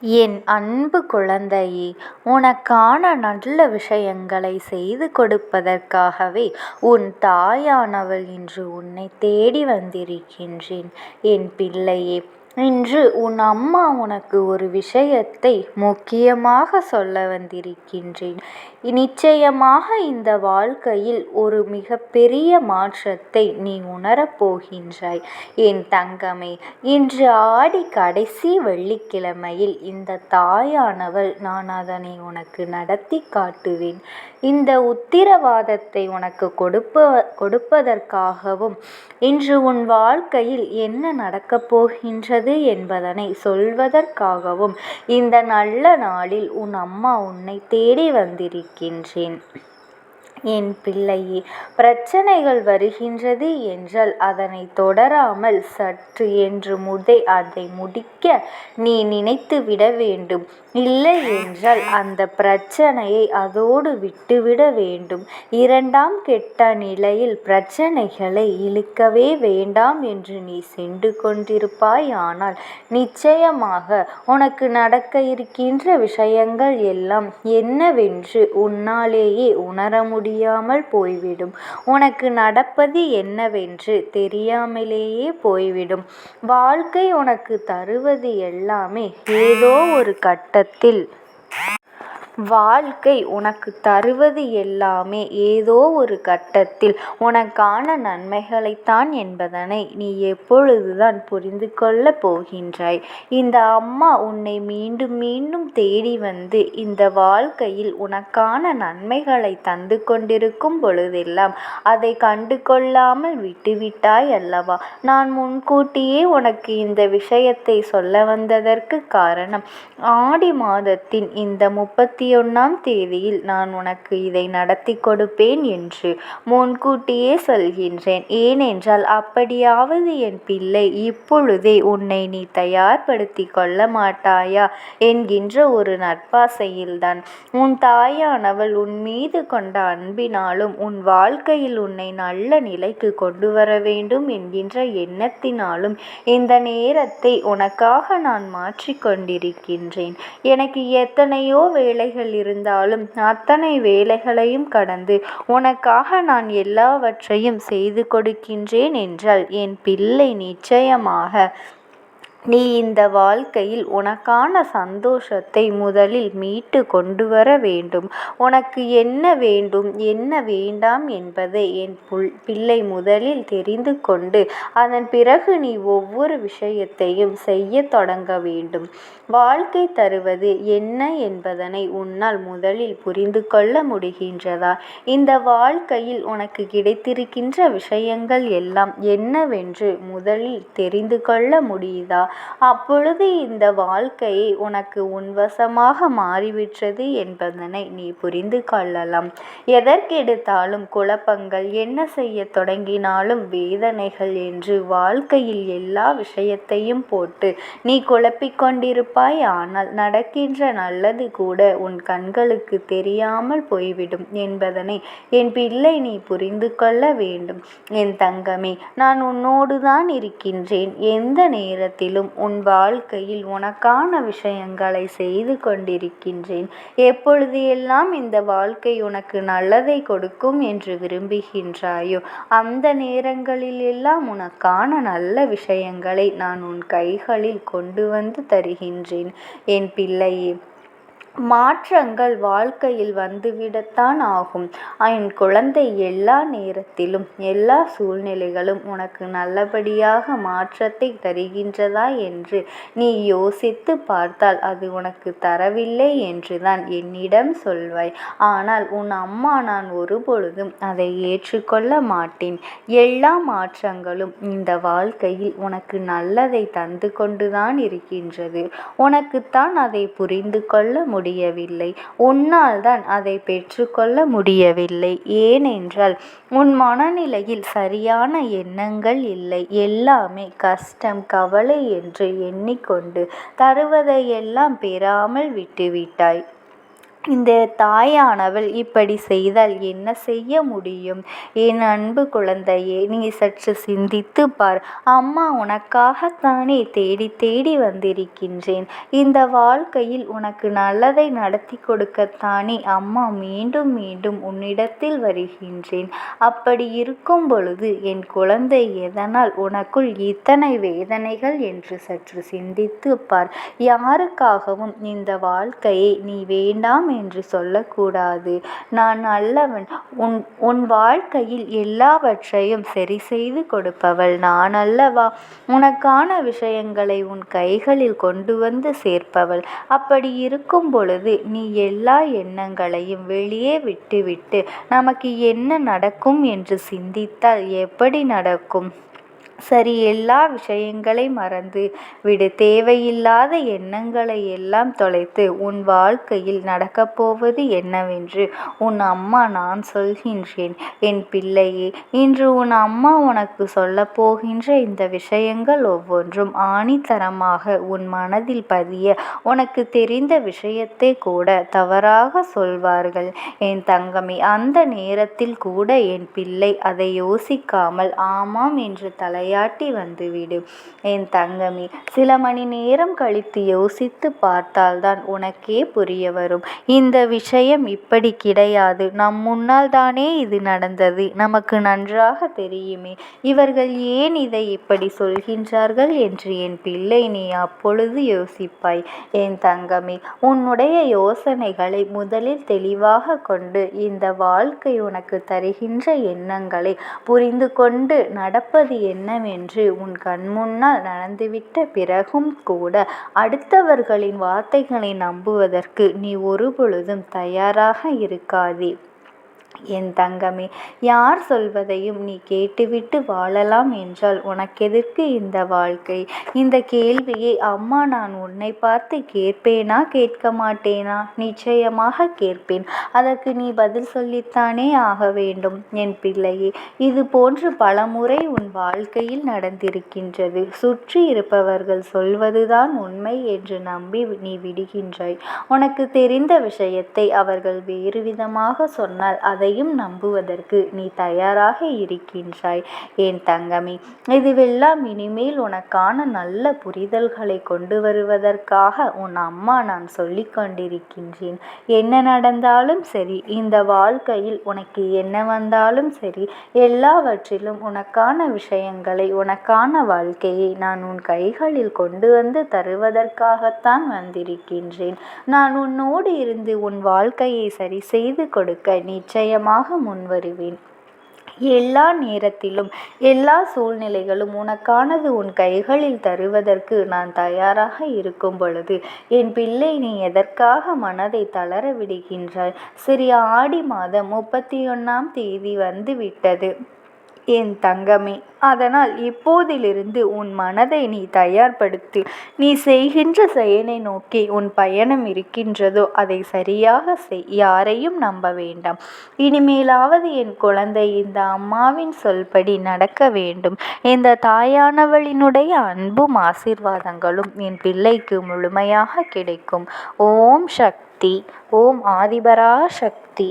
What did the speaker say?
என் அன்பு குழந்தையே, உனக்கான நல்ல விஷயங்களை செய்து கொடுப்பதற்காகவே உன் தாயானவள் இன்று உன்னை தேடி வந்திருக்கின்றேன். என் பிள்ளையே, இன்று உன் அம்மா உனக்கு ஒரு விஷயத்தை முக்கியமாக சொல்ல வந்திருக்கின்றேன். நிச்சயமாக இந்த வாழ்க்கையில் ஒரு மிகப்பெரிய மாற்றத்தை நீ உணரப் போகின்றாய். என் தங்கமே, இன்று ஆடி கடைசி வெள்ளிக்கிழமையில் இந்த தாயானவள் நான் அதனை உனக்கு நடத்தி காட்டுவேன். இந்த உத்திரவாதத்தை உனக்கு கொடுப்பதற்காகவும் இன்று உன் வாழ்க்கையில் என்ன நடக்கப் போகின்றது என்பதனை சொல்வதற்காகவும் இந்த நல்ல நாளில் உன் அம்மா உன்னை தேடி வந்திருக்கின்றேன். என் பிள்ளையே, பிரச்சனைகள் வருகின்றது என்றால் அதனை தொடராமல் சற்று என்று அதை முடிக்க நீ நினைத்து விட வேண்டும். இல்லை என்றால் அந்த பிரச்சனையை அதோடு விட்டுவிட வேண்டும். இரண்டாம் கெட்ட நிலையில் பிரச்சனைகளை இழுக்கவே வேண்டாம் என்று நீ சென்று கொண்டிருப்பாய். ஆனால் நிச்சயமாக உனக்கு நடக்க இருக்கின்ற விஷயங்கள் எல்லாம் என்னவென்று உன்னாலேயே உணர முடியாமல் போய்விடும். உனக்கு நடப்பது என்னவென்று தெரியாமலேயே போய்விடும். வாழ்க்கை உனக்கு தருவது எல்லாமே ஏதோ ஒரு கட்டத்தில் உனக்கான நன்மைகளைத்தான் என்பதனை நீ எப்பொழுதுதான் புரிந்து கொள்ளப் போகின்றாய். இந்த அம்மா உன்னை மீண்டும் மீண்டும் தேடி வந்து இந்த வாழ்க்கையில் உனக்கான நன்மைகளை தந்து கொண்டிருக்கும் பொழுதெல்லாம் அதை கண்டு கொள்ளாமல் விட்டுவிட்டாய் அல்லவா? நான் முன்கூட்டியே உனக்கு இந்த விஷயத்தை சொல்ல வந்ததற்கு காரணம், ஆடி மாதத்தின் இந்த 31ஆம் தேதியில் நான் உனக்கு இதை நடத்தி கொடுப்பேன் என்று முன்கூட்டியே சொல்கின்றேன். ஏனென்றால் அப்படியாவது என் பிள்ளை இப்பொழுதே உன்னை நீ தயார்படுத்தி கொள்ள மாட்டாயா என்கின்ற ஒரு நட்பாசையில்தான். உன் தாயானவள் உன் மீது கொண்ட அன்பினாலும் உன் வாழ்க்கையில் உன்னை நல்ல நிலைக்கு கொண்டு வர வேண்டும் என்கின்ற எண்ணத்தினாலும் இந்த நேரத்தை உனக்காக நான் மாற்றிக் கொண்டிருக்கின்றேன். எனக்கு எத்தனையோ வேலைகள் இருந்தாலும் அத்தனை வேலைகளையும் கடந்து உனக்காக நான் எல்லாவற்றையும் செய்து கொடுக்கின்றேன் என்றால் என் பிள்ளை, நிச்சயமாக நீ இந்த வாழ்க்கையில் உனக்கான சந்தோஷத்தை முதலில் மீட்டு கொண்டு வர வேண்டும். உனக்கு என்ன வேண்டும் என்ன வேண்டாம் என்பதை என் பிள்ளை முதலில் தெரிந்து கொண்டு அதன் பிறகு நீ ஒவ்வொரு விஷயத்தையும் செய்ய தொடங்க வேண்டும். வாழ்க்கை தருவது என்ன என்பதனை உன்னால் முதலில் புரிந்து கொள்ள முடிகின்றதா? இந்த வாழ்க்கையில் உனக்கு கிடைத்திருக்கின்ற விஷயங்கள் எல்லாம் என்னவென்று முதலில் தெரிந்து கொள்ள முடியுதா? அப்பொழுது இந்த வாழ்க்கையை உனக்கு உன்வசமாக மாறிவிட்டது என்பதனை நீ புரிந்து கொள்ளலாம். எதற்கெடுத்தாலும் குழப்பங்கள், என்ன செய்ய தொடங்கினாலும் வேதனைகள் என்று வாழ்க்கையில் எல்லா விஷயத்தையும் போட்டு நீ குழப்பிக் கொண்டிருப்பாய். ஆனால் நடக்கின்ற நல்லது கூட உன் கண்களுக்கு தெரியாமல் போய்விடும் என்பதனை என் பிள்ளை நீ புரிந்து கொள்ள வேண்டும். என் தங்கமே, நான் உன்னோடு தான் இருக்கின்றேன். எந்த நேரத்திலும் உன் வாழ்க்கையில் உனக்கான விஷயங்களை செய்து கொண்டிருக்கின்றேன். எப்பொழுது எல்லாம் இந்த வாழ்க்கை உனக்கு நல்லதை கொடுக்கும் என்று விரும்புகின்றாயோ அந்த நேரங்களில் எல்லாம் உனக்கான நல்ல விஷயங்களை நான் உன் கைகளில் கொண்டு வந்து தருகின்றேன். என் பிள்ளையே, மாற்றங்கள் வாழ்க்கையில் வந்துவிடத்தான் ஆகும். என் குழந்தை, எல்லா நேரத்திலும் எல்லா சூழ்நிலைகளும் உனக்கு நல்லபடியாக மாற்றத்தை தருகின்றதா என்று நீ யோசித்து பார்த்தால் அது உனக்கு தரவில்லை என்றுதான் என்னிடம் சொல்வாய். ஆனால் உன் அம்மா நான் ஒருபொழுதும் அதை ஏற்றுக்கொள்ள மாட்டேன். எல்லா மாற்றங்களும் இந்த வாழ்க்கையில் உனக்கு நல்லதை தந்து கொண்டுதான் இருக்கின்றது. உனக்குத்தான் அதை புரிந்து கொள்ள முடியவில்லை. உன்னால் தான் அதை பெற்றுக்கொள்ள முடியவில்லை. ஏனென்றால் உன் மனநிலையில் சரியான எண்ணங்கள் இல்லை. எல்லாமே கஷ்டம், கவலை என்று எண்ணிக்கொண்டு தருவதையெல்லாம் பெறாமல் விட்டுவிட்டாய். இந்த தாயானவள் இப்படி செய்தால் என்ன செய்ய முடியும்? என் அன்பு குழந்தையே, நீ சற்று சிந்தித்து பார். அம்மா உனக்காகத்தானே தேடி தேடி வந்திருக்கின்றேன். இந்த வாழ்க்கையில் உனக்கு நல்லதை நடத்தி கொடுக்கத்தானே அம்மா மீண்டும் மீண்டும் உன்னிடத்தில் வருகின்றேன். அப்படி இருக்கும் பொழுது என் குழந்தை, எதனால் உனக்குள் இத்தனை வேதனைகள் என்று சற்று சிந்தித்து பார். யாருக்காகவும் இந்த வாழ்க்கையை நீ வேண்டாம் என்று சொல்லக்கூடாது. நான் நல்லவன். உன் வாழ்க்கையில் எல்லாவற்றையும் சரி செய்து கொடுப்பவள் நான் அல்லவா? உனக்கான விஷயங்களை உன் கைகளில் கொண்டு வந்து சேர்ப்பவள். அப்படி இருக்கும் பொழுது நீ எல்லா எண்ணங்களையும் வெளியே விட்டுவிட்டு நமக்கு என்ன நடக்கும் என்று சிந்தித்தால் எப்படி நடக்கும்? சரி, எல்லா விஷயங்களை மறந்து விடு. தேவையில்லாத எண்ணங்களை எல்லாம் தொலைத்து உன் வாழ்க்கையில் நடக்கப்போவது என்னவென்று உன் அம்மா நான் சொல்கின்றேன். என் பிள்ளையே, இன்று உன் அம்மா உனக்கு சொல்லப்போகின்ற இந்த விஷயங்கள் ஒவ்வொன்றும் ஆணித்தரமாக உன் மனதில் பதிய உனக்கு தெரிந்த விஷயத்தை கூட தவறாக சொல்வார்கள் என் தங்கமே. அந்த நேரத்தில் கூட என் பிள்ளை அதை யோசிக்காமல் ஆமாம் என்று தலையாட்டி வந்துவிடு என் தங்கமே. சில மணி நேரம் கழித்து யோசித்து பார்த்தால்தான் உனக்கே புரிய வரும். இந்த விஷயம் இப்படி கிடையாது, நம் முன்னால் தானே இது நடந்தது, நமக்கு நன்றாக தெரியுமே, இவர்கள் ஏன் இதை இப்படி சொல்கின்றார்கள் என்று என் பிள்ளை நீ அப்பொழுது யோசிப்பாய் என் தங்கமே. உன்னுடைய யோசனைகளை முதலில் தெளிவாக கொண்டு இந்த வாழ்க்கை உனக்கு தருகின்ற எண்ணங்களை புரிந்து கொண்டு நடப்பது என்னவென்று உன் கண்முன்னால் நடந்துவிட்ட பிறகும் கூட அடுத்தவர்களின் வார்த்தைகளை நம்புவதற்கு நீ ஒருபொழுதும் தயாராக இருக்காதே என் தங்கமே. யார் சொல்வதையும் நீ கேட்டுவிட்டு வாழலாம் என்றால் உனக்கெதற்கு இந்த வாழ்க்கை? இந்த கேள்வியை அம்மா நான் உன்னை பார்த்து கேட்பேனா கேட்க மாட்டேனா? நிச்சயமாக கேட்பேன். அதற்கு நீ பதில் சொல்லித்தானே ஆக வேண்டும் என் பிள்ளையே. இது போன்று பலமுறை உன் வாழ்க்கையில் நடந்திருக்கின்றது. சுற்றி இருப்பவர்கள் சொல்வதுதான் உண்மை என்று நம்பி நீ விடுகின்றாய். உனக்கு தெரிந்த விஷயத்தை அவர்கள் வேறு விதமாக சொன்னால் அதையும் நம்புவதற்கு நீ தயாராக இருக்கின்றாய் என் தங்கமே. இதுவெல்லாம் இனிமேல் உனக்கான நல்ல புரிதல்களை கொண்டு வருவதற்காக உன் அம்மா நான் சொல்லி கொண்டிருக்கின்றேன். என்ன நடந்தாலும் சரி, இந்த வாழ்க்கையில் உனக்கு என்ன வந்தாலும் சரி, எல்லாவற்றிலும் உனக்கான விஷயங்களை உனக்கான வாழ்க்கையை நான் உன் கைகளில் கொண்டு வந்து தருவதற்காகத்தான் வந்திருக்கின்றேன். நான் உன்னோடு இருந்து உன் வாழ்க்கையை சரி செய்து கொடுக்க நிச்சயமாக முன்வருவேன். எல்லா நேரத்திலும் எல்லா சூழ்நிலைகளும் உனக்கானது உன் கைகளில் தருவதற்கு நான் தயாராக இருக்கும் பொழுது என் பிள்ளை நீ எதற்காக மனதை தளர விடுகின்றாய்? சரி, ஆடி மாதம் 31ஆம் தேதி வந்து விட்டது என் தங்கமே. அதனால் இப்போதிலிருந்து உன் மனதை நீ தயார்படுத்து. நீ செய்கின்ற செயலை நோக்கி உன் பயணம் இருக்கின்றதோ அதை சரியாக செய். யாரையும் நம்ப வேண்டாம். இனிமேலாவது என் குழந்தை இந்த அம்மாவின் சொல்படி நடக்க வேண்டும். இந்த தாயானவளினுடைய அன்பும் ஆசீர்வாதங்களும் என் பிள்ளைக்கு முழுமையாக கிடைக்கும். ஓம் சக்தி. ஓம் ஆதிபரா சக்தி.